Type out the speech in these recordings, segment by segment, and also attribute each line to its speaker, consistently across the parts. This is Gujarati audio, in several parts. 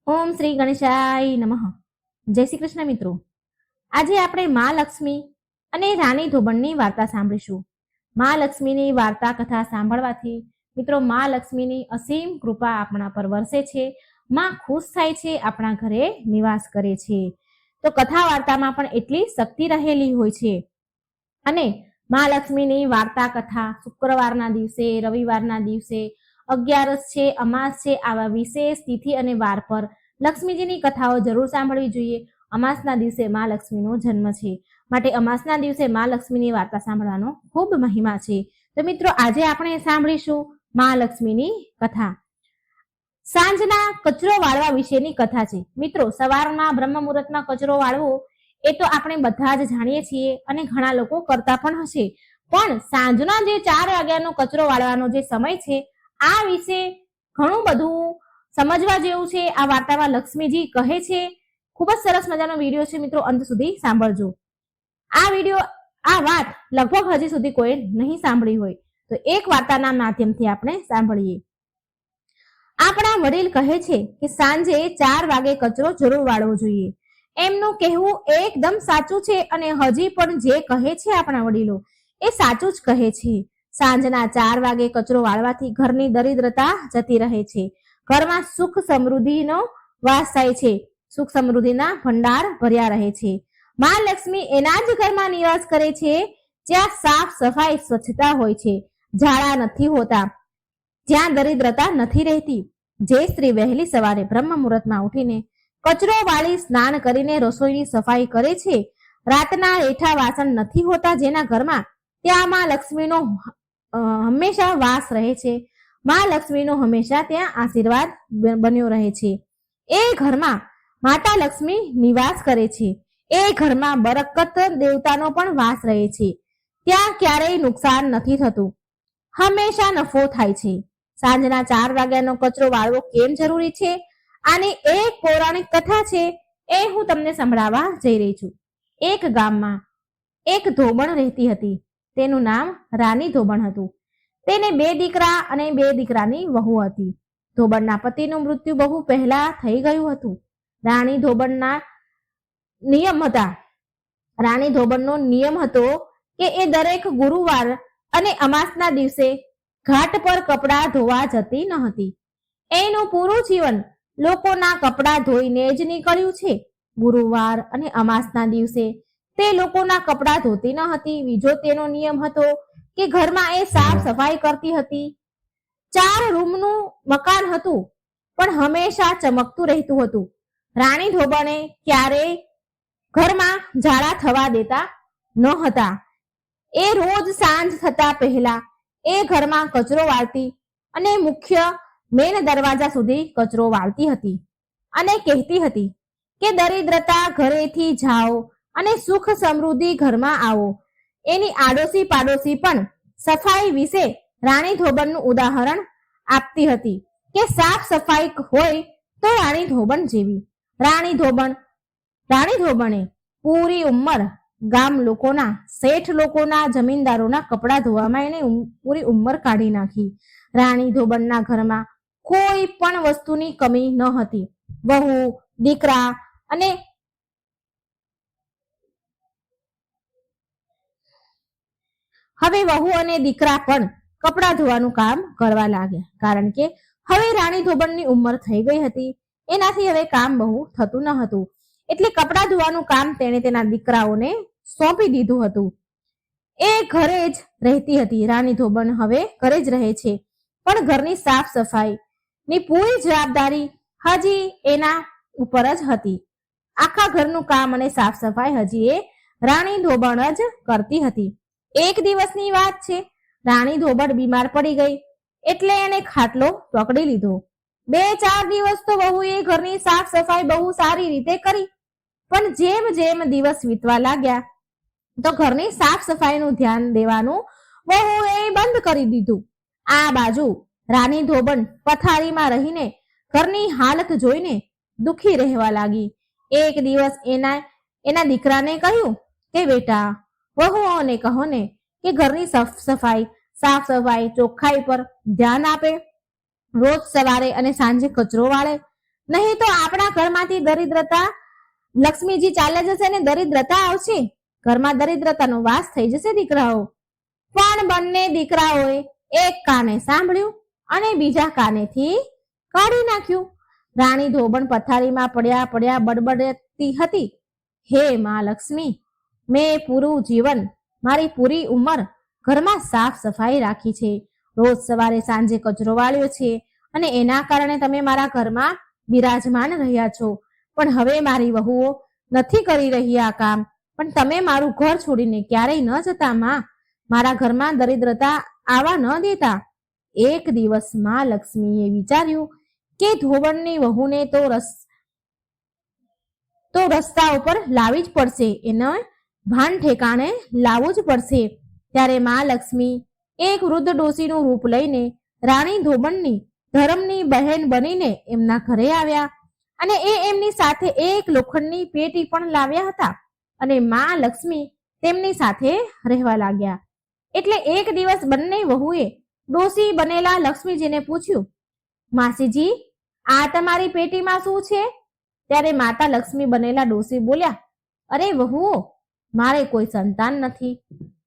Speaker 1: ઓમ શ્રી ગણેશાય નમઃ. જય શ્રી કૃષ્ણ મિત્રો. આજે આપણે મા લક્ષ્મી અને રાણી ધોબણની વાર્તા સાંભળીશું. મા લક્ષ્મીની વાર્તા કથા સાંભળવાથી મિત્રો મા લક્ષ્મીની અસીમ કૃપા આપણા પર વરસે છે. માં ખુશ થાય છે, આપણા ઘરે નિવાસ કરે છે. તો કથા વાર્તામાં પણ એટલી શક્તિ રહેલી હોય છે. અને મા લક્ષ્મીની વાર્તા કથા શુક્રવારના દિવસે, રવિવારના દિવસે, 11 છે, અમાસ છે, આવા વિશેષ તિથિ અને વાર પર લક્ષ્મીજીની કથાઓ જરૂર સાંભળવી જોઈએ. અમાસના દિવસે મા લક્ષ્મીનો જન્મ છે, માટે અમાસના દિવસે મા લક્ષ્મીની વાર્તા સાંભળવાનો ખૂબ મહિમા છે. તો મિત્રો આજે આપણે સાંભળીશું મા લક્ષ્મીની કથા. સાંજના કચરો વાળવા વિશેની કથા છે. મિત્રો સવારમાં બ્રહ્મ મુહૂર્તમાં કચરો વાળવો એ તો આપણે બધા જ જાણીએ છીએ અને ઘણા લોકો કરતા પણ હશે. પણ સાંજના જે 4 વાગ્યાનો કચરો વાળવાનો જે સમય છે, આ વિશે ઘણું બધું સમજવા જેવું છે. આ વાર્તામાં લક્ષ્મીજી કહે છે. ખૂબ જ સરસ મજાનો વિડીયો છે મિત્રો, અંત સુધી સાંભળજો. આ વાત લગભગ હજી સુધી કોઈ નહીં સાંભળી હોય તો એક વાર્તાના માધ્યમથી આપણે સાંભળીએ. આપણા વડીલ કહે છે કે સાંજે 4 વાગે કચરો જરૂર વાળવો જોઈએ. એમનું કહેવું એકદમ સાચું છે અને હજી પણ જે કહે છે આપણા વડીલો એ સાચું જ કહે છે. સાંજના 4 વાગે કચરો વાળવાથી ઘરની દરિદ્રતા જતી રહે છે. ઘરમાં સુખ સમૃદ્ધિનો વાસ થાય છે. સુખ સમૃદ્ધિના ભંડાર ભર્યા રહે છે. મા લક્ષ્મી એના જ ઘરમાં નિવાસ કરે છે જ્યાં સાફ સફાઈ સ્વચ્છતા હોય છે, ઝાડા નથી હોતા, જ્યાં દરિદ્રતા નથી રહેતી. જે સ્ત્રી વહેલી સવારે બ્રહ્મ મુહૂર્તમાં ઉઠીને કચરો વાળી સ્નાન કરીને રસોઈની સફાઈ કરે છે, રાતના રેઠા વાસણ નથી હોતા જેના ઘરમાં, ત્યાં મા લક્ષ્મીનો હંમેશા વાસ રહે છે. મા લક્ષ્મીનો હંમેશા ત્યાં આશીર્વાદ બન્યો રહે છે. એ ઘરમાં માતા લક્ષ્મી નિવાસ કરે છે. એ ઘરમાં બરકત દેવતાનો પણ વાસ રહે છે. ત્યાં ક્યારેય નુકસાન નથી થતું, હંમેશા નફો થાય છે. સાંજના 4 વાગ્યાનો કચરો વાળવો કેમ જરૂરી છે, આની એક પૌરાણિક કથા છે, એ હું તમને સંભળાવવા જઈ રહી છું. એક ગામમાં એક ધોબણ રહેતી હતી. તેનું નામ રાની ધોબણ હતું. તેને 2 દીકરા અને 2 દીકરાની વહુ હતી. ધોબણના પતિનું મૃત્યુ બહુ પહેલા થઈ ગયું હતું. રાણી ધોબણનો નિયમ હતો કે એ દરેક ગુરુવાર અને અમાસના દિવસે ઘાટ પર કપડાં ધોવા જતી ન હતી. એનું પૂરું જીવન લોકોના કપડાં ધોઈને જ નીકળ્યું છે. ગુરુવાર અને અમાસના દિવસે તે લોકોના કપડાં ધોતી ન હતી. બીજો તેનો નિયમ હતો કે ઘરમાં એ સાફ સફાઈ કરતી હતી. 4 રૂમનું મકાન હતું પણ હંમેશા ચમકતું રહેતું હતું. રાણી ધોબણે ક્યારેય ઘરમાં ઝાડા થવા દેતા ન હતા. એ રોજ સાંજ થતા પહેલા એ ઘરમાં કચરો વાળતી અને મુખ્ય મેન દરવાજા સુધી કચરો વાળતી હતી અને કહેતી હતી કે દરિદ્રતા ઘરેથી જાઓ અને સુખ સમૃદ્ધિ ઘરમાં આવો. એની આડોશી પાડોશી પણ સફાઈ વિશે રાણી ધોબણનું ઉદાહરણ આપતી હતી કે સાફ સફાઈ હોય તો રાણી ધોબણ જેવી. રાણી ધોબણે પૂરી ઉંમર ગામ લોકોના, શેઠ લોકોના, જમીનદારોના કપડાં ધોવામાં એને પૂરી ઉંમર કાઢી નાખી. રાણી ધોબણના ઘરમાં કોઈ પણ વસ્તુની કમી ન હતી. વહુ, દીકરા અને હવે વહુ અને દીકરા પણ કપડાં ધોવાનું કામ કરવા લાગ્યા, કારણ કે હવે રાણી ધોબણની ઉંમર થઈ ગઈ હતી. એનાથી હવે કામ બહુ થતું ન હતું. એટલે કપડાં ધોવાનું કામ તેણે તેના દીકરાઓને સોંપી દીધું હતું. એ ઘરે જ રહેતી હતી. રાણી ધોબણ હવે ઘરે જ રહે છે, પણ ઘરની સાફ સફાઈ ની પૂરી જવાબદારી હજી એના ઉપર જ હતી. આખા ઘરનું કામ અને સાફ સફાઈ હજી એ રાણી ધોબણ જ કરતી હતી. એક દિવસની વાત છે, રાણી ધોબણ બીમાર પડી ગઈ એટલે એને ખાટલો પકડી લીધો. 2-4 દિવસ તો વહુએ ઘરની સાફ સફાઈ બહુ સારી રીતે કરી, પણ જેમ જેમ દિવસ વીતવા લાગ્યા તો ઘરની સાફ સફાઈનું ધ્યાન દેવાનું વહુએ બંધ કરી દીધું. આ બાજુ રાની ધોબણ પથારીમાં રહીને ઘરની હાલત જોઈને દુખી રહેવા લાગી. એક દિવસ એના દીકરાને કહ્યું કે બેટા, વહુઓને કહો ને કે ઘરની સાફ સફાઈ ચોખ્ખાઈ પર ધ્યાન આપે, રોજ સવારે અને સાંજે કચરો વાળે. નહીં તો આપણા ઘરમાંથી દરિદ્રતા, લક્ષ્મીજી ચાલ્યા જશે ને દરિદ્રતા આવશે, ઘરમાં દરિદ્રતાનો વાસ થઈ જશે દીકરાઓ. પણ બંને દીકરાઓએ એક કાને સાંભળ્યું અને બીજા કાનેથી કાઢી નાખ્યું. રાણી ધોબણ પથારીમાં પડ્યા પડ્યા બડબડતી હતી, હે મા લક્ષ્મી, મેં પૂરું જીવન, મારી પૂરી ઉંમર ઘરમાં સાફ સફાઈ રાખી છે, રોજ સવારે સાંજે કચરો વાળ્યો છે અને એના કારણે તમે મારા ઘરમાં બિરાજમાન રહ્યા છો. પણ હવે મારી વહુઓ નથી કરી રહી આ કામ, પણ તમે મારું ઘર છોડીને ક્યારેય ન જતા માં, મારા ઘરમાં દરિદ્રતા આવા ન દેતા. એક દિવસ માં લક્ષ્મીએ વિચાર્યું કે ધોબણની વહુને તો રસ્તા ઉપર લાવી જ પડશે, એને ભાન ઠેકાણે લાવવું જ પડશે. ત્યારે મા લક્ષ્મી એક વૃદ્ધ ડોશીનું રૂપ લઈને રાણી ધોબણની ધર્મની બહેન બનીને એમના ઘરે આવ્યા અને એમની સાથે એક લોખંડની પેટી પણ લાવ્યા હતા અને મા લક્ષ્મી તેમની સાથે રહેવા લાગ્યા. એટલે એક દિવસ બંને વહુએ ડોશી બનેલા લક્ષ્મીજીને પૂછ્યું, માસીજી, આ તમારી પેટીમાં શું છે? ત્યારે માતા લક્ષ્મી બનેલા ડોશી બોલ્યા, અરે વહુઓ, મારે કોઈ સંતાન નથી,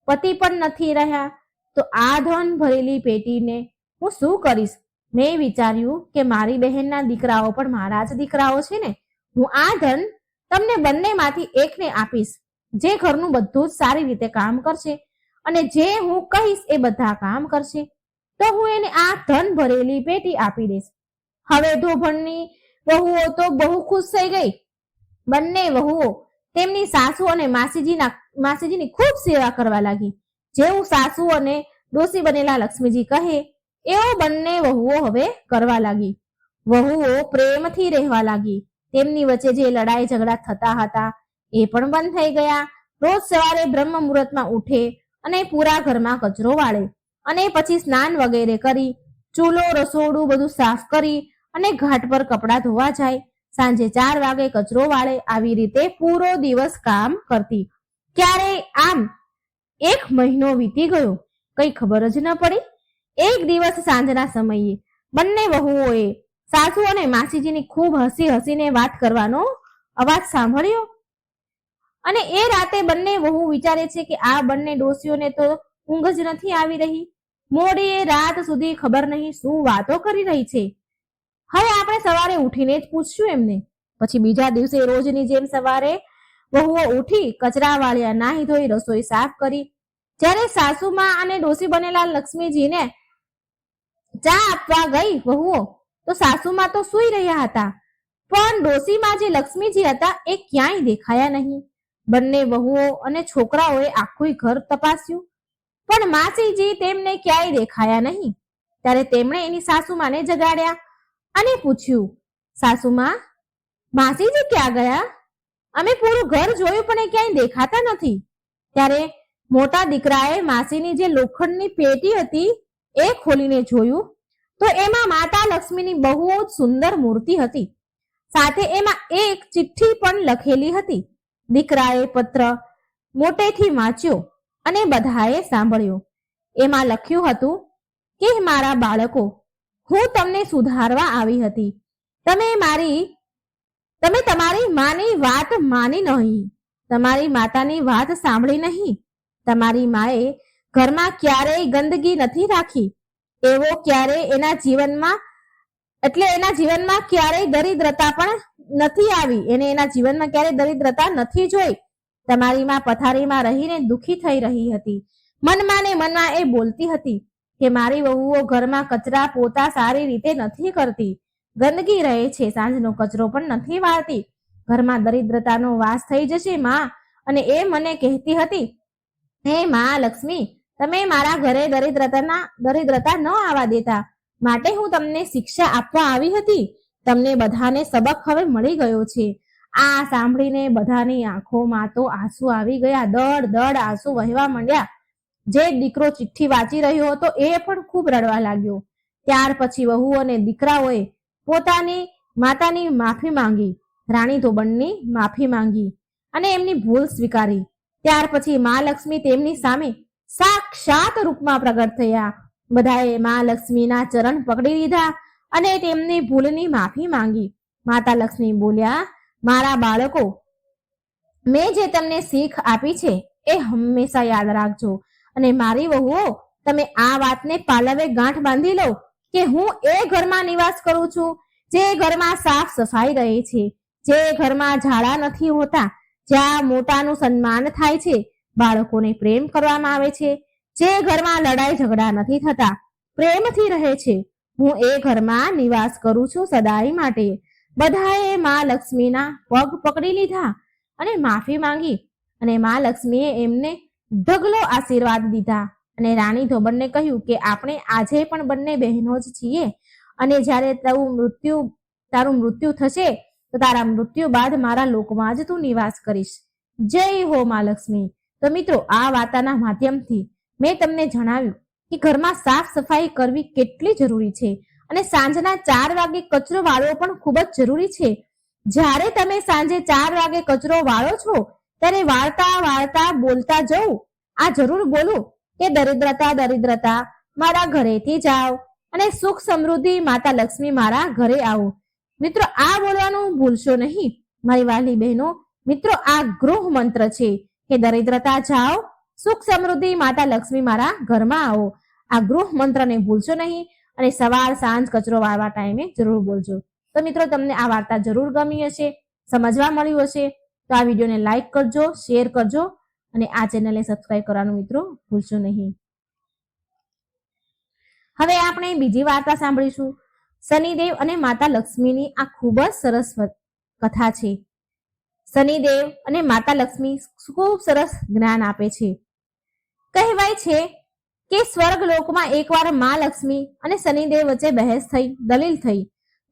Speaker 1: પતિ પણ નથી રહ્યા, તો આ ધન ભરેલી પેટીને હું શું કરીશ? મેં વિચાર્યું કે મારી બહેનના દીકરાઓ પણ મારા જ દીકરાઓ છે ને, હું આ ધન તમને બંનેમાંથી એકને આપીશ, જે ઘરનું બધું જ સારી રીતે કામ કરશે અને જે હું કહીશ એ બધા કામ કરશે, તો હું એને આ ધન ભરેલી પેટી આપી દઈશ. હવે ધોબણની વહુઓ તો બહુ ખુશ થઈ ગઈ. બંને વહુઓ તેમની સાસુ અને માસીજીની ખૂબ સેવા કરવા લાગી. જેવું સાસુ અને ડોશી બનેલા લક્ષ્મીજી કહે એવો બંને વહુઓ હવે કરવા લાગી. વહુઓ પ્રેમથી રહેવા લાગી. તેમની વચ્ચે જે લડાઈ ઝઘડા થતા હતા એ પણ બંધ થઈ ગયા. રોજ સવારે બ્રહ્મ મુહૂર્તમાં ઉઠે અને પૂરા ઘરમાં કચરો વાળે અને પછી સ્નાન વગેરે કરી ચૂલો રસોડું બધું સાફ કરી અને ઘાટ પર કપડાં ધોવા જાય. સાંજે 4 વાગે કચરો વાળે. આવી રીતે પૂરો દિવસ કામ કરતી. ક્યારે આમ 1 મહિનો વીતી ગયો, કઈ ખબર જ ન પડી. એક દિવસ સાંજના સમયે બંને વહુઓએ સાસુ અને માસીજીની ખૂબ હસી હસીને વાત કરવાનો અવાજ સાંભળ્યો અને એ રાતે બંને વહુ વિચારે છે કે આ બંને ડોશીઓને તો ઊંઘ જ નથી આવી રહી. મોડી રાત સુધી ખબર નહીં શું વાતો કરી રહી છે. હવે આપણે સવારે ઉઠીને જ પૂછશું એમને. પછી બીજા દિવસે રોજની જેમ સવારે વહુઓ ઉઠી કચરા વાળ્યા, નાહી ધોઈ રસોઈ સાફ કરી. જ્યારે સાસુમાં અને ડોશી બનેલા લક્ષ્મીજીને ચા આપવા ગઈ વહુઓ, તો સાસુમાં તો સૂઈ રહ્યા હતા, પણ ડોશીમાં જે લક્ષ્મીજી હતા એ ક્યાંય દેખાયા નહીં. બંને વહુઓ અને છોકરાઓએ આખું ઘર તપાસ્યું, પણ માસીજી તેમને ક્યાંય દેખાયા નહીં. ત્યારે તેમણે એની સાસુમાને જગાડ્યા અને પૂછ્યું, સાસુમા, માસીજી ક્યાં ગયા? અમે પૂરું ઘર જોયું પણ એ ક્યાંય દેખાતા નથી. ત્યારે મોટા દીકરાએ માસીની જે લોખંડની પેટી હતી એ ખોલીને જોયું તો એમાં માતા લક્ષ્મીની બહુ જ સુંદર મૂર્તિ હતી. સાથે એમાં એક ચિઠ્ઠી પણ લખેલી હતી. દીકરાએ પત્ર મોટેથી વાંચ્યો અને બધાએ સાંભળ્યો. એમાં લખ્યું હતું કે મારા બાળકો, હું તમને સુધારવા આવી હતી. તમે તમારી માની વાત માની નહીં, તમારી માતાની વાત સાંભળી નહીં. તમારી માએ ઘરમાં ક્યારેય ગંદકી નથી રાખી, એવો ક્યારેય એના જીવનમાં ક્યારેય દરિદ્રતા પણ નથી આવી, એના જીવનમાં ક્યારેય દરિદ્રતા નથી જોઈ. તમારી માં પથારીમાં રહીને દુખી થઈ રહી હતી. મનમાં ને મનમાં એ બોલતી હતી કે મારી વહુઓ ઘરમાં કચરા પોતા સારી રીતે નથી કરતી, ગંદકી રહે છે, સાંજનો કચરો પણ નથી વાળતી, ઘરમાં દરિદ્રતાનો વાસ થઈ જશે માં. અને એ મને કહેતી હતી, હે મા લક્ષ્મી, તમે મારા ઘરે દરિદ્રતા ન આવવા દેતા, માટે હું તમને શિક્ષા આપવા આવી હતી. તમને બધાને સબક હવે મળી ગયો છે. આ સાંભળીને બધાની આંખોમાં તો આંસુ આવી ગયા. દડ આંસુ વહેવા માંડ્યા. જે દીકરો ચિઠ્ઠી વાંચી રહ્યો હતો એ પણ ખૂબ રડવા લાગ્યો. ત્યાર પછી વહુ અને દીકરાઓએ પોતાની માતાની માફી માંગી, રાણી ધોબણની માફી માંગી અને એમની ભૂલ સ્વીકારી. ત્યાર પછી મા લક્ષ્મી તેમની સામે સાક્ષાત રૂપમાં પ્રગટ થયા. બધાએ મા લક્ષ્મીના ચરણ પકડી લીધા અને તેમની ભૂલની માફી માંગી. માતા લક્ષ્મી બોલ્યા, મારા બાળકો, મેં જે તમને શીખ આપી છે એ હંમેશા યાદ રાખજો અને મારી વહુઓ, તમે આ વાતને પાલવે ગાંઠ બાંધી લો કે હું એ ઘરમાં નિવાસ કરું છું જે ઘરમાં સાફ સફાઈ રહે છે, જે ઘરમાં ઝાડા નથી હોતા, જ્યાં મોટાનું સન્માન થાય છે, બાળકોને પ્રેમ કરવામાં આવે છે, જે ઘરમાં લડાઈ ઝઘડા નથી થતા, પ્રેમથી રહે છે. હું એ ઘરમાં નિવાસ કરું છું સદાય માટે. બધાએ મા લક્ષ્મીના પગ પકડી લીધા અને માફી માંગી અને મા લક્ષ્મીએ એમને ઢગલો આશીર્વાદ દીધા અને રાણી ધોબણને કહ્યું કે આપણે આજે પણ બંને બહેનો જ છીએ અને જ્યારે તારું મૃત્યુ થશે તો તારા મૃત્યુ બાદ મારા લોકમાં જ તું નિવાસ કરીશ. જય હો મા લક્ષ્મી. તો મિત્રો, આ વાર્તાના માધ્યમથી મેં તમને જણાવ્યું કે ઘરમાં સાફ સફાઈ કરવી કેટલી જરૂરી છે અને સાંજના 4 વાગે કચરો વાળવો પણ ખૂબ જ જરૂરી છે. જ્યારે તમે સાંજે 4 વાગે કચરો વાળો છો ત્યારે વાળતા બોલતા જવું, આ જરૂર બોલું કે દરિદ્રતા દરિદ્રતા મારા ઘરેથી જાઓ અને સુખ સમૃદ્ધિ માતા લક્ષ્મી મારા ઘરે આવો. મિત્રો, આ બોલવાનું ભૂલશો નહીં મારી વાલી બહેનો. મિત્રો, આ ગૃહ મંત્ર છે કે દરિદ્રતા જાઓ, સુખ સમૃદ્ધિ માતા લક્ષ્મી મારા ઘરમાં આવો. આ ગૃહ મંત્રને ભૂલશો નહીં અને સવાર સાંજ કચરો વાળવા ટાઈમે જરૂર બોલજો. તો મિત્રો, તમને આ વાર્તા જરૂર ગમી હશે, સમજવા મળ્યું હશે તો આ વિડીયોને લાઈક કરજો, શેર કરજો અને આ ચેનલને સબસ્ક્રાઇબ કરવાનું મિત્રો ભૂલશો નહીં. હવે આપણે બીજી વાર્તા સાંભળીશું. શનિદેવ અને માતા લક્ષ્મીની આ ખૂબ જ સરસ કથા છે. શનિદેવ અને માતા લક્ષ્મી ખૂબ સરસ જ્ઞાન આપે છે. કહેવાય છે કે સ્વર્ગ લોકમાં એકવાર મા લક્ષ્મી અને શનિદેવ વચ્ચે બહેસ થઈ, દલીલ થઈ.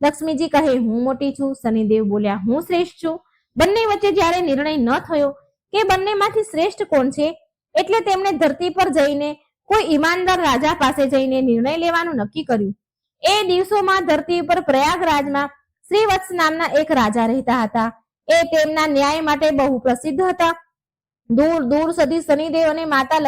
Speaker 1: લક્ષ્મીજી કહે, હું મોટી છું. શનિદેવ બોલ્યા, હું શ્રેષ્ઠ છું. બંને વચ્ચે જ્યારે નિર્ણય ન થયો કે બંનેમાંથી શ્રેષ્ઠ કોણ છે, એટલે તેમણે ધરતી પર જઈને કોઈ ઈમાનદાર રાજા પાસે જઈને નિર્ણય લેવાનું નક્કી કર્યું. એ દિવસોમાં ધરતી ઉપર પ્રયાગરાજમાં શ્રીવત્સ નામના એક રાજા રહેતા હતા. એ તેમના ન્યાય માટે બહુ પ્રસિદ્ધ હતા. દૂર દૂર સુધી શનિદેવ અને માતા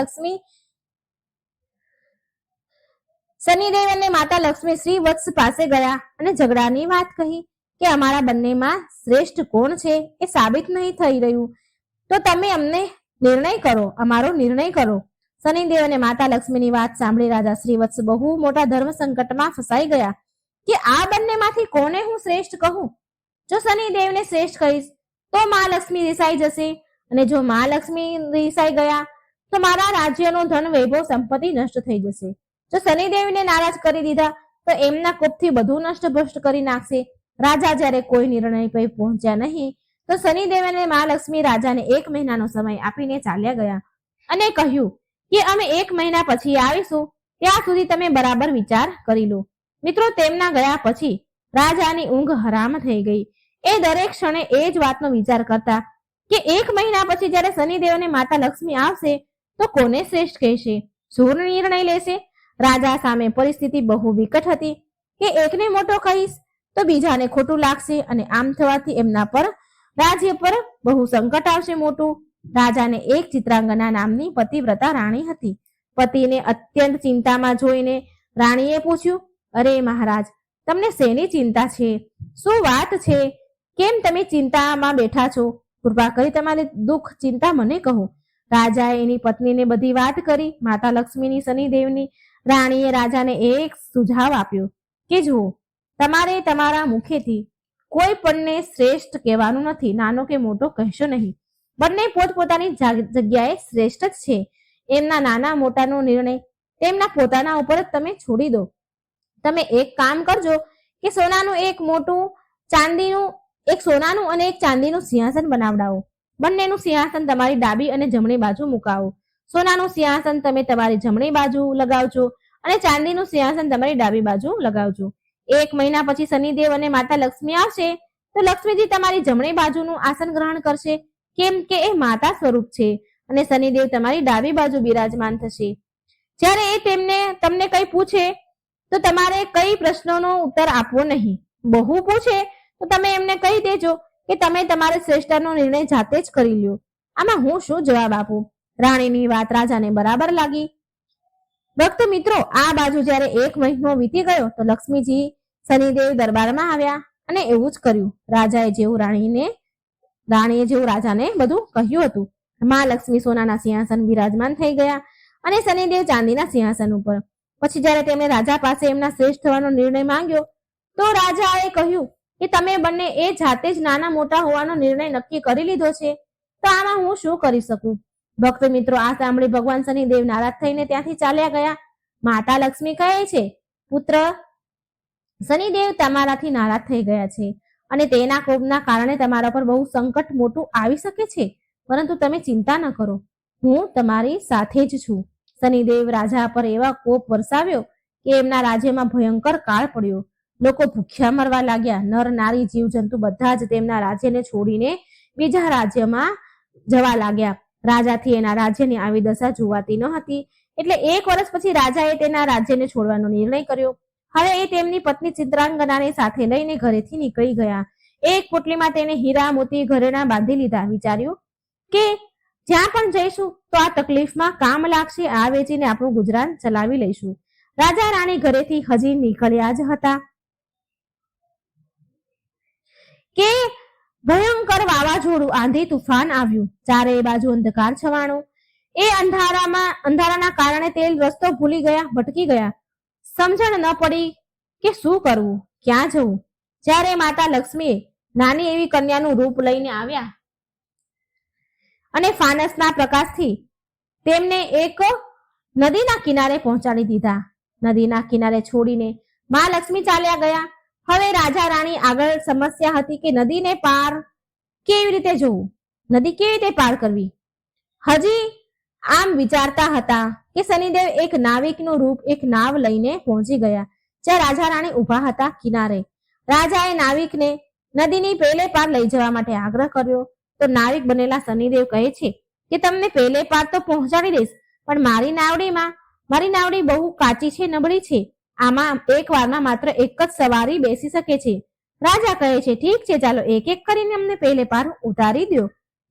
Speaker 1: લક્ષ્મી શ્રીવત્સ પાસે ગયા અને ઝઘડાની વાત કહી કે અમારા બંનેમાં શ્રેષ્ઠ કોણ છે એ સાબિત નહીં થઈ રહ્યું, તો તમે અમને નિર્ણય કરો, અમારો નિર્ણય કરો. શનિદેવ અને માતા લક્ષ્મીની વાત સાંભળી રાજા શ્રીવત્સ બહુ મોટા ધર્મ સંકટમાં ફસાઈ ગયા કે આ બંનેમાંથી કોને હું શ્રેષ્ઠ કહું. જો શનિદેવને શ્રેષ્ઠ કહીશ તો મા લક્ષ્મી રિસાઈ જશે અને જો મા લક્ષ્મી રિસાઈ ગયા તો મારા રાજ્યનો ધન વૈભવ સંપત્તિ નષ્ટ થઈ જશે. જો શનિદેવને નારાજ કરી દીધા તો એમના કોપથી બધું નષ્ટ ભ્રષ્ટ કરી નાખશે. રાજા જ્યારે કોઈ નિર્ણય પર પહોંચ્યા નહીં તો શનિદેવ અને મા લક્ષ્મી રાજાને 1 મહિનાનો સમય આપીને ચાલ્યા ગયા અને કહ્યું કે અમે 1 મહિના પછી આવીશું, ત્યાં સુધી તમે બરાબર વિચાર કરી લો. મિત્રો, તેમના ગયા પછી રાજાની ઊંઘ હરામ થઈ ગઈ. એ દરેક ક્ષણે એ જ વાતનો વિચાર કરતા કે 1 મહિના પછી જ્યારે શનિદેવ અને માતા લક્ષ્મી આવશે તો કોને શ્રેષ્ઠ કહેશે, શું નિર્ણય લેશે. રાજા સામે પરિસ્થિતિ બહુ વિકટ હતી કે એકને મોટો કહીશ તો બીજાને ખોટું લાગશે અને આમ થવાથી એમના પર રાજ્ય પર બહુ સંકટ આવશે મોટું. રાજાને એક ચિત્રાંગના નામની પતિવ્રતા રાણી હતી. પતિને અત્યંત ચિંતામાં જોઈને રાણીએ પૂછ્યું, અરે મહારાજ, તમને શેની ચિંતા છે? શું વાત છે? કેમ તમે ચિંતામાં બેઠા છો? કૃપા કરી તમારી દુઃખ ચિંતા મને કહો. રાજાએ એની પત્નીને બધી વાત કરી, માતા લક્ષ્મીની, શનિદેવની. રાણીએ રાજાને એક સુઝાવ આપ્યો કે જુઓ, તમારે તમારા મુખેથી કોઈ પણને શ્રેષ્ઠ કહેવાનું નથી, નાનો કે મોટો કહેશો નહીં. બંને પોતપોતાની જગ્યાએ શ્રેષ્ઠ જ છે. એમના નાના મોટાનો નિર્ણય તેમના પોતાના ઉપર જ તમે છોડી દો. તમે એક કામ કરજો કે સોનાનું અને એક ચાંદીનું સિંહાસન બનાવડાવો. બંનેનું સિંહાસન તમારી ડાબી અને જમણી બાજુ મુકાવો. સોનાનું સિંહાસન તમે તમારી જમણી બાજુ લગાવજો અને ચાંદીનું સિંહાસન તમારી ડાબી બાજુ લગાવજો. 1 મહિના પછી શનિદેવ અને માતા લક્ષ્મી આવશે તો લક્ષ્મીજી તમારી જમણી બાજુનું આસન ગ્રહણ કરશે, કેમ કે એ માતા સ્વરૂપ છે, અને શનિદેવ તમારી ડાબી બાજુ બિરાજમાન થશે. જ્યારે એ તમને કંઈ પૂછે તો તમારે કઈ પ્રશ્નોનો ઉત્તર આપવો નહીં. બહુ પૂછે તો તમે એમને કહી દેજો કે તમે તમારા શ્રેષ્ઠનો નિર્ણય જાતે જ કરી લ્યો. આમાં હું શું જવાબ આપું? રાણીની વાત રાજાને બરાબર લાગી. ભક્ત મિત્રો, આ બાજુ જ્યારે 1 મહિનો વીતી ગયો તો લક્ષ્મીજી શનિદેવ દરબારમાં આવ્યા અને એવું જ કર્યું. રાણીએ જેવું રાજાને બધું કહ્યું હતું. મહાલક્ષ્મી સોનાના સિંહાસન બિરાજમાન થઈ ગયા અને શનિદેવ ચાંદીના સિંહાસન ઉપર. પછી જ્યારે તેમણે રાજા પાસે એમના શ્રેષ્ઠ થવાનો નિર્ણય માંગ્યો તો રાજાએ કહ્યું કે તમે બંને એ જાતે જ નાના મોટા હોવાનો નિર્ણય નક્કી કરી લીધો છે, તો આમાં હું શું કરી શકું? ભક્ત મિત્રો, આ સાંભળી ભગવાન શનિદેવ નારાજ થઈને ત્યાંથી ચાલ્યા ગયા. માતા લક્ષ્મી કહે છે, પુત્ર શનિદેવ તમારાથી નારાજ થઈ ગયા છે અને તેના કોપના કારણે તમારા પર બહુ સંકટ મોટું આવી શકે છે, પરંતુ તમે ચિંતા ન કરો, હું તમારી સાથે જ છું. શનિદેવ રાજા પર એવા કોપ વરસાવ્યો કે એમના રાજ્યમાં ભયંકર કાળ પડ્યો. લોકો ભૂખ્યા મરવા લાગ્યા. નર નારી જીવજંતુ બધા જ તેમના રાજ્યને છોડીને બીજા રાજ્યમાં જવા લાગ્યા. રાજાથી એના રાજ્યની આવી દશા જોવાતી ન હતી, એટલે 1 વર્ષ પછી રાજાએ તેના રાજ્યને છોડવાનો નિર્ણય કર્યો. હવે એ તેમની પત્ની ચિત્રાંગનાને સાથે લઈને ઘરેથી નીકળી ગયા. એક પોટલીમાં તેને હીરા મોતી ઘરેણા બાંધી લીધા. વિચાર્યું કે જ્યાં પણ જઈશું તો આ તકલીફમાં કામ લાગશે, આ વેચીને આપણું ગુજરાન ચલાવી લઈશું. રાજા રાણી ઘરેથી હજી નીકળ્યા જ હતા કે ભયંકર વાવાઝોડું આંધી તુફાન આવ્યું. ચારે બાજુ અંધકાર છવાણો. એ અંધારાના કારણે તે રસ્તો ભૂલી ગયા, ભટકી ગયા. સમજણ ન પડી કે શું કરવું, ક્યાં જવું. જ્યારે માતા લક્ષ્મીએ નાની એવી કન્યાનું રૂપ લઈને આવ્યા અને ફાનસના પ્રકાશથી તેમને એક નદીના કિનારે પહોંચાડી દીધા. નદીના કિનારે છોડીને મા લક્ષ્મી ચાલ્યા ગયા. હવે રાજા રાણી આગળ સમસ્યા હતી કે નદીને પાર કેવી રીતે જવું, નદી કેવી રીતે પાર કરવી. હજી આમ વિચારતા હતા કે શનિદેવ એક નાવિકનું રૂપ એક નાવ લઈને પહોંચી ગયા, જ્યાં રાજા રાણી ઊભા હતા કિનારે. રાજાએ નાવિકને નદીની પેલે પાર લઈ જવા માટે આગ્રહ કર્યો તો નાવિક બનેલા શનિદેવ કહે છે કે તમને પેલે પાર તો પહોંચાડી દઈશ, પણ મારી નાવડી બહુ કાચી છે, નબળી છે. આમાં એક વારમાં માત્ર એક જ સવારી બેસી શકે છે. રાજા કહે છે, ઠીક છે, ચાલો એક એક કરીને અમને પેલે પાર ઉતારી દો.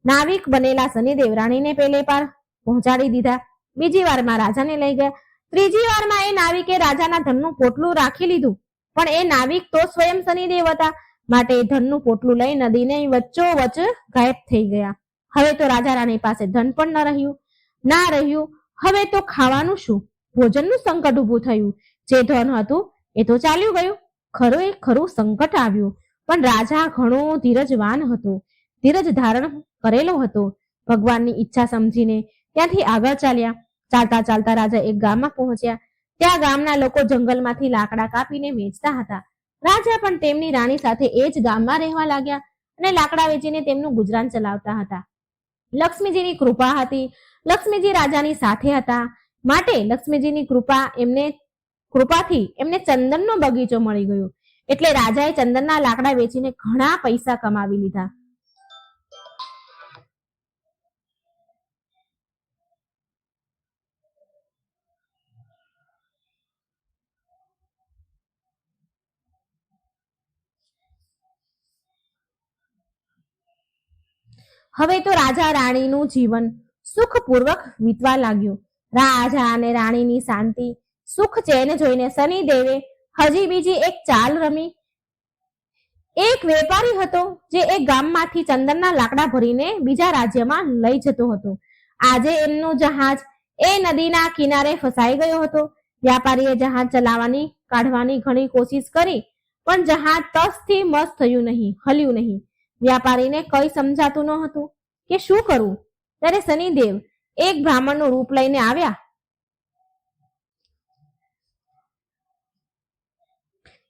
Speaker 1: નાવિક બનેલા શનિદેવ રાણીને પેલે પાર પહોંચાડી દીધા. બીજી વારમાં રાજાને લઈ ગયા. ત્રીજી વારમાં એ નાવિકે રાજાના ધનનું પોટલું રાખી લીધું, પણ એ નાવિક તો સ્વયં શનિદેવ હતા, માટે ધનનું પોટલું લઈ નદીને વચ્ચોવચ ગાયબ થઈ ગયા. હવે તો રાજા રાણી પાસે ધન પણ ના રહ્યું. હવે તો ખાવાનું શું, ભોજનનું સંકટ ઊભું થયું. જે ધન હતું એ તો ચાલ્યું ગયું. ખરું સંકટ આવ્યું. પણ રાજા ઘણો ધીરજવાન હતો, ધીરજ ધારણ કરેલો હતો. ભગવાનની ઈચ્છા સમજીને ત્યાંથી આગળ ચાલ્યા. ચાલતા ચાલતા રાજા એક ગામમાં પહોંચ્યા. ત્યાં ગામના લોકો જંગલમાંથી લાકડા કાપીને વેચતા હતા. રાજા પણ તેમની રાણી સાથે એ જ ગામમાં રહેવા લાગ્યા અને લાકડા વેચીને તેમનું ગુજરાન ચલાવતા હતા. લક્ષ્મીજીની કૃપા હતી. લક્ષ્મીજી રાજાની સાથે હતા, માટે લક્ષ્મીજીની કૃપાથી એમને ચંદનનો બગીચો મળી ગયો. એટલે રાજાએ ચંદનના લાકડા વેચીને ઘણા પૈસા કમાવી લીધા. હવે તો રાજા રાણીનું જીવન સુખપૂર્વક વીતવા લાગ્યું. રાજા અને રાણીની શાંતિ, સુખ ચેન જોઈને શનિદેવે હજી બીજી એક ચાલ રમી. એક વેપારી હતો જે એક ગામમાંથી ચંદનના લાકડા ભરીને બીજા રાજ્યમાં લઈ જતો હતો. આજે એમનું જહાજ એ નદીના કિનારે ફસાઈ ગયો હતો. વ્યાપારીએ જહાજ કાઢવાની ઘણી કોશિશ કરી, પણ જહાજ તસથી મસ્ત હલ્યું નહીં. વ્યાપારીને કઈ સમજાતું ન હતું કે શું કરવું. ત્યારે શનિદેવ એક બ્રાહ્મણનું રૂપ લઈને આવ્યા.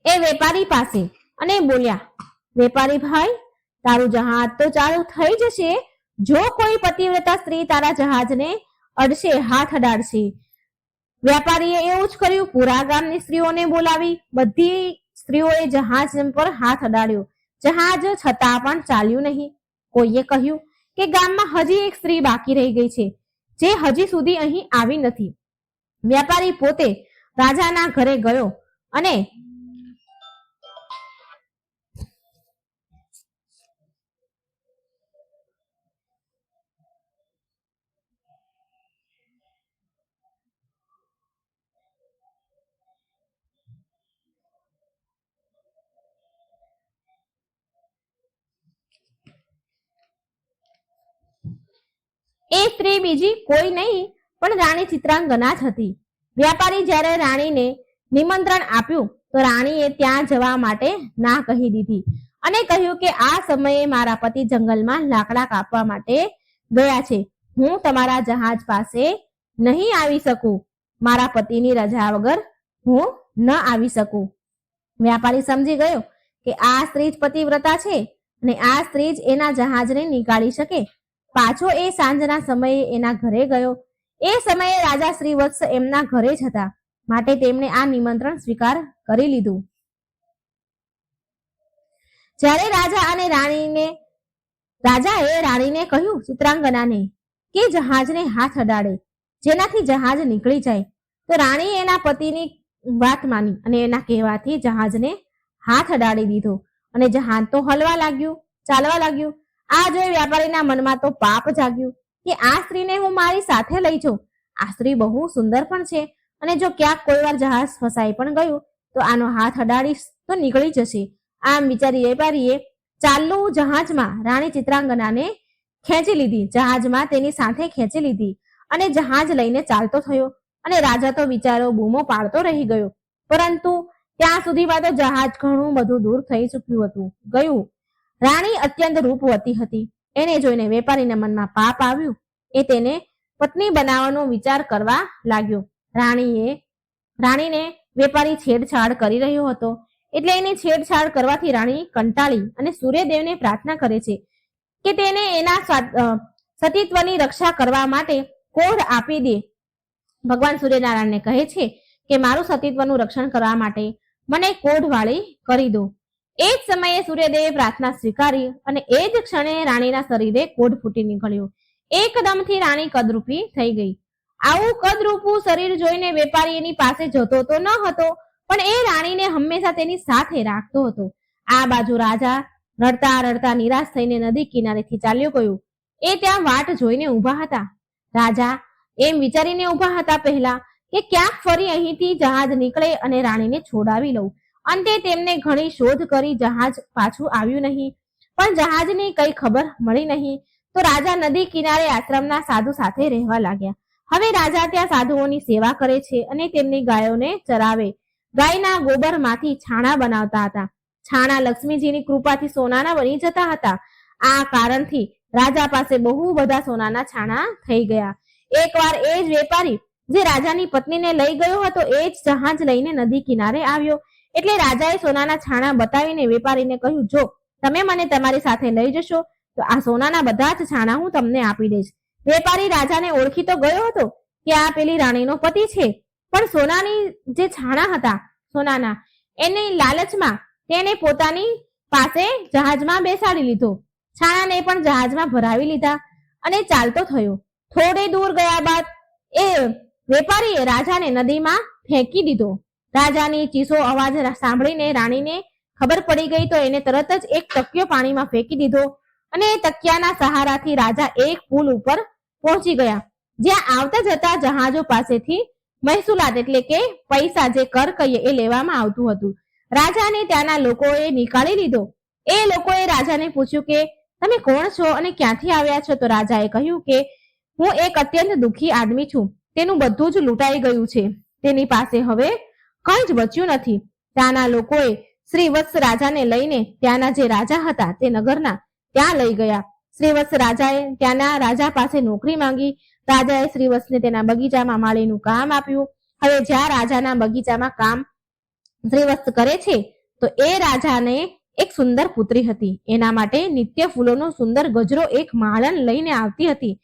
Speaker 1: એ વેપારી પાસે અને બોલ્યા, વેપારી ભાઈ, તારું જહાજ તો ચાલુ થઈ જશે જો કોઈ પતિવ્રતા સ્ત્રી તારા જહાજને અડશે, હાથ અડાડશે. વ્યાપારીએ એવું જ કર્યું. પૂરા ગામની સ્ત્રીઓને બોલાવી બધી સ્ત્રીઓએ જહાજ પર હાથ અડાડ્યો. જહાજ છતાં પણ ચાલ્યું નહીં. કોઈએ કહ્યું કે ગામમાં હજી એક સ્ત્રી બાકી રહી ગઈ છે, જે હજી સુધી અહીં આવી નથી. વ્યાપારી પોતે રાજાના ઘરે ગયો અને એ સ્ત્રી બીજી કોઈ નહીં પણ રાણી ચિત્રાંગના જ હતી. વ્યાપારી જ્યારે રાણીને નિમંત્રણ આપ્યું તો રાણીએ ત્યાં જવા માટે ના કહી દીધી અને કહ્યું કે આ સમયે મારા પતિ જંગલમાં લાકડા કાપવા માટે ગયા છે. હું તમારા જહાજ પાસે નહીં આવી શકું. મારા પતિની રજા વગર હું ન આવી શકું. વ્યાપારી સમજી ગયો કે આ સ્ત્રી જ પતિવ્રતા છે અને આ સ્ત્રી જ એના જહાજને નીકાળી શકે. પાછો એ સાંજના સમયે એના ઘરે ગયો. એ સમયે રાજા શ્રીવત્સ એમના ઘરે જ હતા, માટે તેમણે આ નિમંત્રણ સ્વીકાર કરી લીધું. જ્યારે રાજાએ રાણીને કહ્યું ચિત્રાંગનાને કે જહાજને હાથ અડાડે જેનાથી જહાજ નીકળી જાય, તો રાણીએ એના પતિની વાત માની અને એના કહેવાથી જહાજને હાથ અડાડી દીધો અને જહાજ તો હલવા લાગ્યું, ચાલવા લાગ્યું. આ જોઈ વ્યાપારીના મનમાં તો પાપ જાગ્યું કે આ સ્ત્રીને હું મારી સાથે લઈ જાઉં. આ સ્ત્રી બહુ સુંદર પણ છે અને જો ક્યાંક કોઈ વાર જહાજ ફસાઈ પણ ગયું તો આનો હાથ અડાડીશ તો નીકળી જશે. આમ વિચારી વેપારીએ ચાલુ જહાજમાં રાણી ચિત્રાંગનાને ખેંચી લીધી, જહાજમાં તેની સાથે ખેંચી લીધી અને જહાજ લઈને ચાલતો થયો. અને રાજા તો બિચારો બૂમો પાડતો રહી ગયો, પરંતુ ત્યાં સુધીમાં તો જહાજ ઘણું બધું દૂર થઈ ચૂક્યું ગયું. રાણી અત્યંત રૂપવતી હતી. એને જોઈને વેપારીના મનમાં પાપ આવ્યું. એ તેને પત્ની બનાવવાનો વિચાર કરવા લાગ્યો. રાણીને વેપારી છેડછાડ કરી રહ્યો હતો, એટલે એની છેડછાડ કરવાથી રાણી કંટાળી અને સૂર્યદેવને પ્રાર્થના કરે છે કે તેને એના સતીત્વની રક્ષા કરવા માટે કોઢ આપી દે. ભગવાન સૂર્યનારાયણને કહે છે કે મારું સતીત્વનું રક્ષણ કરવા માટે મને કોઢ વાળી કરી દો. એ જ સમયે સૂર્યદેવે પ્રાર્થના સ્વીકારી અને એ જ ક્ષણે રાણીના શરીરે કોઢ ફૂટી નીકળ્યો. એકદમથી રાણી કદરૂપી થઈ ગઈ. આવું કદરૂપું શરીર જોઈને વેપારી એની પાસે જતો તો ન હતો, પણ એ રાણીને હંમેશા તેની સાથે રાખતો હતો. આ બાજુ રાજા રડતા રડતા નિરાશ થઈને નદી કિનારેથી ચાલ્યો ગયો. એ ત્યાં વાટ જોઈને ઊભા હતા. રાજા એમ વિચારીને ઊભા હતા પહેલા કે ક્યાંક ફરી અહીંથી જહાજ નીકળે અને રાણીને છોડાવી લઉં. અંતે તેમને ઘણી શોધ કરી, જહાજ પાછું આવ્યું નહીં, પણ જહાજની કઈ ખબર મળી નહીં. તો રાજા નદી કિનારે આશ્રમના સાધુ સાથે રહેવા લાગ્યા. હવે રાજા ત્યાં સાધુઓની સેવા કરે છે અને તેમની ગાયોને ચરાવે. ગાયના ગોબરમાંથી છાણા બનાવતા હતા. છાણા લક્ષ્મીજીની કૃપાથી સોનાના બની જતા હતા. આ કારણથી રાજા પાસે બહુ બધા સોનાના છાણા થઈ ગયા. એકવાર એ જ વેપારી જે રાજાની પત્નીને લઈ ગયો હતો એ જ જહાજ લઈને નદી કિનારે આવ્યો. એટલે રાજાએ સોનાના છાણા બતાવીને વેપારીને કહ્યું, જો તમે મને તમારી સાથે લઈ જશો તો આ સોનાના બધા જ છાણા હું તમને આપી દઈશ. વેપારી રાજાને ઓળખી તો ગયો હતો કે આ પેલી રાણીનો પતિ છે, પણ સોનાની જે છાણા હતા સોનાના એની લાલચમાં તેને પોતાની પાસે જહાજમાં બેસાડી લીધો. છાણાને પણ જહાજમાં ભરાવી લીધા અને ચાલતો થયો. થોડે દૂર ગયા બાદ એ વેપારીએ રાજાને નદીમાં ફેંકી દીધો. રાજાની ચીસો અવાજ સાંભળીને રાણીને ખબર પડી ગઈ, તો એને તરત જ એક તકિયો પાણીમાં ફેંકી દીધો અને એ તકિયાના સહારાથી રાજા એક પુલ ઉપર પહોંચી ગયા, જ્યાં આવતા જતા જહાજો પાસેથી મહેસૂલાત એટલે કે પૈસા જે કર કહીએ એ લેવામાં આવતું હતું. રાજાને ત્યાંના લોકોએ નીકાળી લીધો. એ લોકોએ રાજાને પૂછ્યું કે તમે કોણ છો અને ક્યાંથી આવ્યા છો? તો રાજાએ કહ્યું કે હું એક અત્યંત દુઃખી આદમી છું, તેનું બધું જ લૂંટાઈ ગયું છે, તેની પાસે હવે કંઈ જ બચ્યું નથી. ત્યાંના લોકોએ શ્રીવત્સ રાજાને લઈને ત્યાંના જે રાજા હતા તે નગરના ત્યાં લઈ ગયા. શ્રીવત્સ રાજાએ ત્યાંના રાજા પાસે નોકરી માંગી. રાજાએ શ્રીવત્સને તેના બગીચામાં માળીનું કામ આપ્યું. હવે જ્યાં રાજાના બગીચામાં કામ શ્રીવત્સ કરે છે તો એ રાજાને એક સુંદર પુત્રી હતી. એના માટે નિત્ય ફૂલોનો સુંદર ગજરો એક માલણ લઈને આવતી હતી.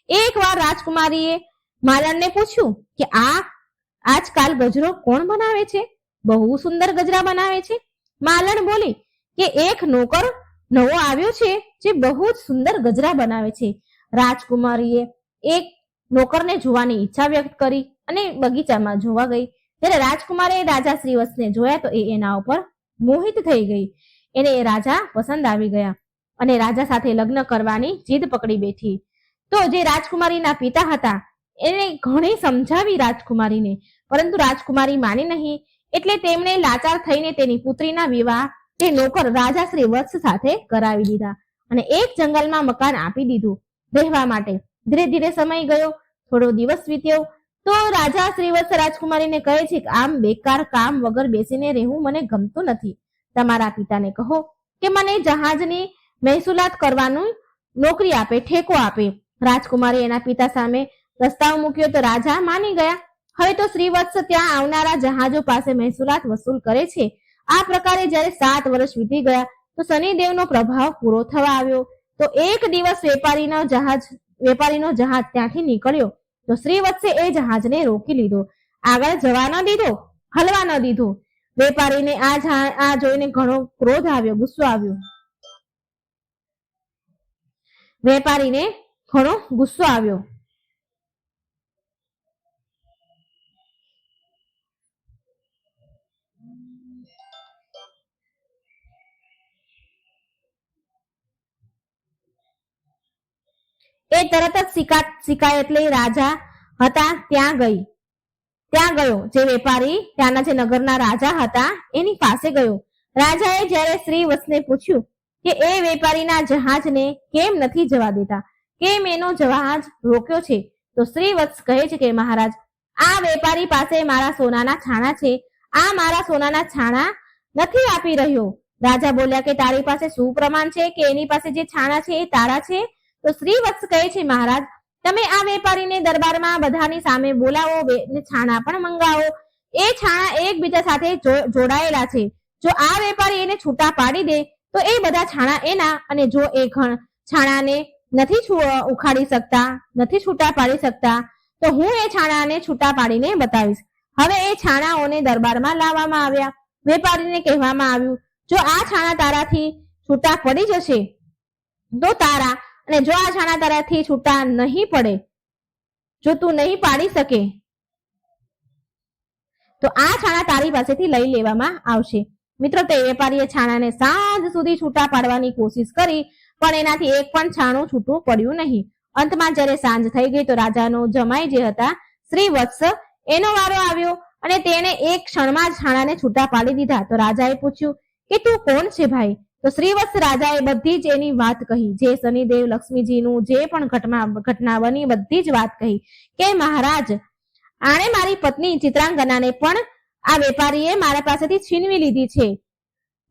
Speaker 1: એકવાર રાજકુમારીએ માલણને પૂછ્યું કે આજકાલ ગજરો કોણ બનાવે છે? બહુ સુંદર ગજરા બનાવે છે. માલણ બોલી કે એક નોકર નવો આવ્યો છે જે બહુ જ સુંદર ગજરા બનાવે છે. રાજકુમારીએ એક નોકરને જોવાની ઈચ્છા વ્યક્ત કરી અને બગીચામાં જોવા ગઈ. ત્યારે રાજકુમારે રાજા શ્રીવત્સને જોયા તો એ એના ઉપર મોહિત થઈ ગઈ. એને એ રાજા પસંદ આવી ગયા અને રાજા સાથે લગ્ન કરવાની જીદ પકડી બેઠી. તો જે રાજકુમારીના પિતા હતા એને ઘણી સમજાવી રાજકુમારીને, પરંતુ રાજકુમારી માની નહીં. એટલે તેમણે લાચાર થઈને તેની પુત્રીના વિવાહ તે નોકર રાજા શ્રીવત્સ સાથે કરાવી દીધા અને એક જંગલમાં મકાન આપી દીધું રહેવા માટે. ધીરે ધીરે સમય ગયો, થોડો દિવસ વીત્યો તો રાજા શ્રીવત્સ રાજકુમારીને કહે છે કે આમ બેકાર કામ વગર બેસીને રહેવું મને ગમતું નથી. તમારા પિતાને કહો કે મને જહાજની મહેસૂલાત કરવાનું નોકરી આપે, ઠેકો આપે. રાજકુમારી એના પિતા સામે પ્રસ્તાવ મૂક્યો તો રાજા માની ગયા. હવે તો શ્રીવત્સ ત્યાં આવનારા જહાજો પાસે મહેસૂલાત વસૂલ કરે છે. આ પ્રકારે જ્યારે 7 વર્ષ વીતી ગયા તો શનિદેવનો પ્રભાવ પૂરો થવા આવ્યો. તો એક દિવસ વેપારીનો જહાજ ત્યાંથી નીકળ્યો તો શ્રીવત્સે એ જહાજને રોકી લીધો, આગળ જવા ન દીધો, હલવા ન દીધો. વેપારીને આ જોઈને ઘણો ક્રોધ આવ્યો, ગુસ્સો આવ્યો. વેપારીને ઘણો ગુસ્સો આવ્યો. એ તરત જ શિકાયત લઈ રાજા હતા ત્યાં ગયો. જે વેપારી ત્યાંના જે નગરના રાજા હતા એની પાસે ગયો. રાજાએ જ્યારે શ્રીવત્સને પૂછ્યું કે એ વેપારીના જહાજને કેમ નથી જવા દેતા, કેમ એનો જહાજ રોક્યો છે, તો શ્રીવત્સ કહે છે કે મહારાજ, આ વેપારી પાસે મારા સોનાના છાણા છે, આ મારા સોનાના છાણા નથી આપી રહ્યો. રાજા બોલ્યા કે તારી પાસે શું પ્રમાણ છે કે એની પાસે જે છાણા છે એ તારા છે? તો શ્રીવત્સ કહે છે મહારાજ, તમે આ વેપારીને દરબારમાં બધાની સામે બોલાવો, છાણા પણ મંગાવો. એ છાણા એકબીજા સાથે જોડાયેલા છે. જો આ વેપારી એને છૂટા પાડી દે તો એ બધા છાણા એના, અને જો એ છાણાને નથી ઉખાડી શકતા, નથી છૂટા પાડી શકતા, તો હું એ છાણાને છૂટા પાડીને બતાવીશ. હવે એ છાણાઓને દરબારમાં લાવવામાં આવ્યા. વેપારીને કહેવામાં આવ્યું, જો આ છાણા તારાથી છૂટા પડી જશે તો તારા, અને જો આ છાણા તારાથી છૂટા નહીં પડે, જો તું નહીં પાડી શકે, તો આ છાણા તારી પાસેથી લઈ લેવામાં આવશે. મિત્રો, તે વેપારીએ છાણાને સાંજ સુધી છૂટા પાડવાની કોશિશ કરી, પણ એનાથી એક પણ છાણું છૂટું પડ્યું નહીં. અંતમાં જ્યારે સાંજ થઈ ગઈ તો રાજાનો જમાઈ જે હતા શ્રીવત્સ, એનો વારો આવ્યો અને તેણે એક ક્ષણમાં છાણાને છૂટા પાડી દીધા. તો રાજાએ પૂછ્યું કે તું કોણ છે ભાઈ? તો શ્રીવત્સ રાજાએ બધી જ એની વાત કહી, જે શનિદેવ લક્ષ્મીજીનું જે પણ ઘટના બની બધી જ વાત કહી કે મહારાજ, આણે મારી પત્ની ચિત્રાંગનાને પણ આ વેપારીએ મારા પાસેથી છીનવી લીધી છે.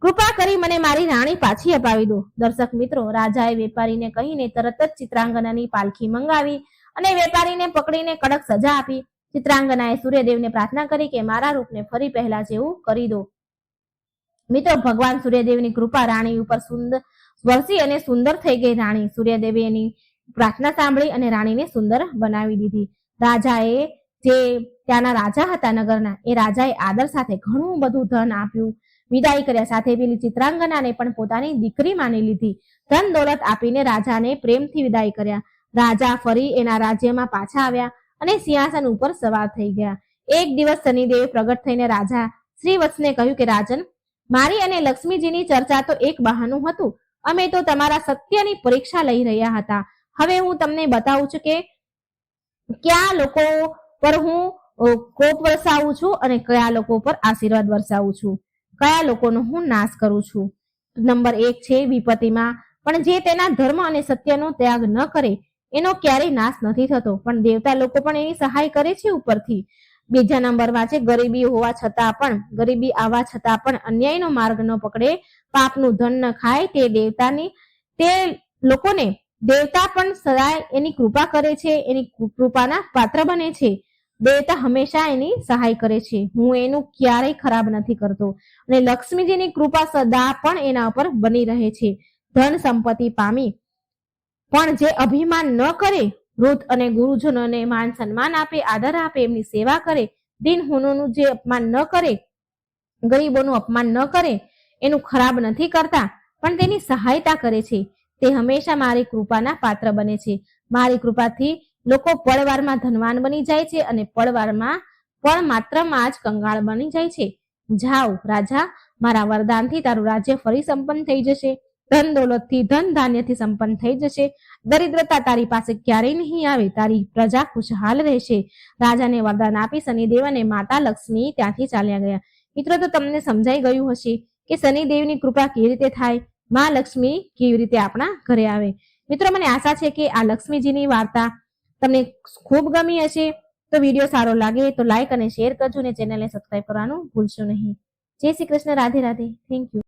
Speaker 1: કૃપા કરી મને મારી રાણી પાછી અપાવી દો. દર્શક મિત્રો, રાજાએ વેપારીને કહીને તરત જ ચિત્રાંગનાની પાલખી મંગાવી અને વેપારીને પકડીને કડક સજા આપી. ચિત્રાંગનાએ સૂર્યદેવને પ્રાર્થના કરી કે મારા રૂપને ફરી પહેલા જેવું કરી દો. મિત્રો, ભગવાન સૂર્યદેવની કૃપા રાણી ઉપર વરસી અને સુંદર થઈ ગઈ. રાણી સૂર્યદેવે એની પ્રાર્થના સાંભળી અને રાણીને સુંદર બનાવી દીધી. રાજાએ, જે ત્યાંના રાજા હતા નગરના, એ રાજાએ આદર સાથે ઘણું બધું ધન આપ્યું, વિદાય કર્યા. સાથે પેલી ચિત્રાંગનાને પણ પોતાની દીકરી માની લીધી. ધન દોલત આપીને રાજાને પ્રેમથી વિદાય કર્યા. રાજા ફરી એના રાજ્યમાં પાછા આવ્યા અને સિંહાસન ઉપર સવાર થઈ ગયા. એક દિવસ શનિદેવ પ્રગટ થઈને રાજા શ્રીવત્સને કહ્યું કે રાજન, મારી અને લક્ષ્મીજીની ચર્ચા તો એક બહાનું હતું. અમે તો તમારા સત્યની પરીક્ષા લઈ રહ્યા હતા. હવે હું તમને બતાવું છું કે કયા લોકો પર હું કોપ વરસાવું છું અને કયા લોકો પર આશીર્વાદ વરસાવું છું, કયા લોકોનો હું નાશ કરું છું. નંબર 1 છે વિપત્તિમાં, પણ જે તેના ધર્મ અને સત્યનો ત્યાગ ન કરે એનો ક્યારેય નાશ નથી થતો, પણ દેવતા લોકો પણ એની સહાય કરે છે ઉપરથી. બીજા નંબરમાં છે ગરીબી આવવા છતાં પણ અન્યાયનો માર્ગ ન પકડે, પાપનું ધન ન ખાય, તે લોકોને દેવતા પણ સદાય એની કૃપા કરે છે, એની કૃપાના પાત્ર બને છે. દેવતા હંમેશા એની સહાય કરે છે. હું એનું ક્યારેય ખરાબ નથી કરતો અને લક્ષ્મીજીની કૃપા સદા પણ એના ઉપર બની રહે છે. ધન સંપત્તિ પામી પણ જે અભિમાન ન કરે, વૃદ્ધ અને ગુરુજનોને માન સન્માન આપે, આદર આપે, એમની સેવા કરે, દિનહીનોનું જે અપમાન ન કરે, ગરીબોનું અપમાન ન કરે, એનું ખરાબ નથી કરતા પણ તેની સહાયતા કરે છે, તે હંમેશા મારી કૃપાના પાત્ર બને છે. મારી કૃપાથી લોકો પળવારમાં ધનવાન બની જાય છે અને પળવારમાં પણ માત્રમાં જ કંગાળ બની જાય છે. જાઓ રાજા, મારા વરદાનથી તારું રાજ્ય ફરી સંપન્ન થઈ જશે. ધન દોલતથી, ધન ધાન્યથી સંપન્ન થઈ જશે. દરિદ્રતા તારી પાસે ક્યારેય નહીં આવે. તારી પ્રજા ખુશહાલ રહેશે. રાજાને વરદાન આપી શનિદેવ અને માતા લક્ષ્મી ત્યાંથી ચાલ્યા ગયા. મિત્રો, તો તમને સમજાઈ ગયું હશે કે શનિદેવની કૃપા કેવી રીતે થાય, માં લક્ષ્મી કેવી રીતે આપણા ઘરે આવે. મિત્રો, મને આશા છે કે આ લક્ષ્મીજીની વાર્તા તમને ખૂબ ગમી હશે. તો વિડીયો સારો લાગે તો લાઈક અને શેર કરજો અને ચેનલને સબસ્ક્રાઇબ કરવાનું ભૂલશો નહીં. જય શ્રી કૃષ્ણ. રાધે રાધે. Thank you.